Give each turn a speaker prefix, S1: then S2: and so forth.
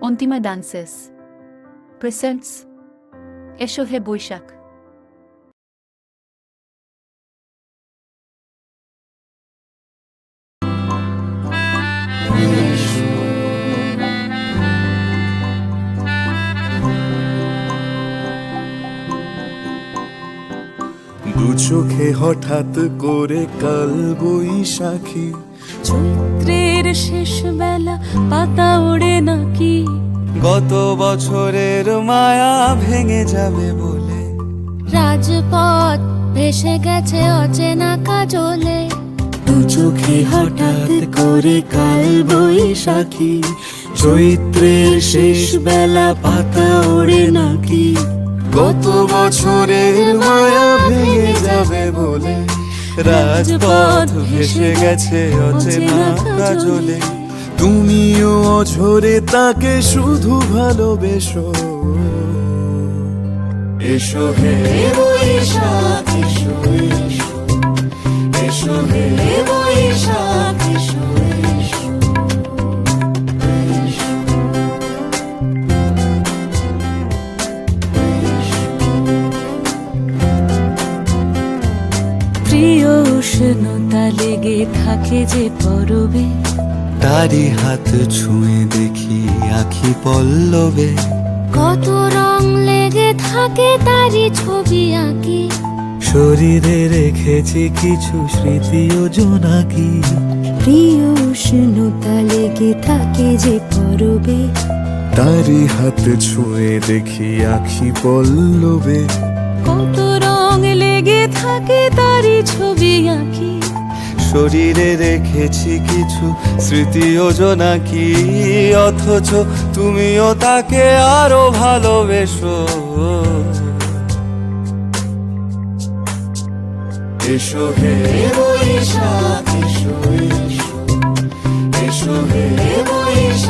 S1: Antima dances presents এসো হে বৈশাখ।
S2: দু চোখে হঠাৎ করে কাল বৈশাখী,
S3: চৈত্রের শেষ বেলা পাতা ওড়ে নাকি,
S2: গত বছরের মায়া ভেঙে যাবে বলে
S3: রাজপথ ভেসে গেছে অচেনা কাজলে।
S2: দু চোখে হঠাৎ করে কাল বৈশাখী, চৈত্রের শেষ বেলা পাতা ওড়ে নাকি, গত বছরের মায়া ভেঙে যাবে বলে রাজপথ ভেসে গেছে অচেনা কাজলে। তুমিও অঝরে তাকে শুধু ভালোবেসো, এসো হে বৈশাখ এসো এসো, এসো হে বৈশাখ এসো এসো।
S3: প্রিয় উষ্ণতা লেগে থাকে যে পরবে,
S2: তারি হাত ছুঁয়ে দেখি আখি পল্লবে,
S3: কত রং লেগে থাকে তারই ছবি আঁকি,
S2: শরীরে রেখেছি কিছু স্মৃতি ও জোনাকি।
S3: প্রিয় উষ্ণতা লেগে থাকে যে পরবে,
S2: তারি হাত ছুঁয়ে দেখি আখি পল্লবে,
S3: কত রং লেগে থাকে তারই ছবি আঁকি,
S2: শরীরে রেখেছি কিছু স্মৃতি ও জোনাকি। অথচ তুমিও তাকে আরো ভালোবেসো, এসো হে বৈশাখ এসো এসো, এসো হে বৈশাখ।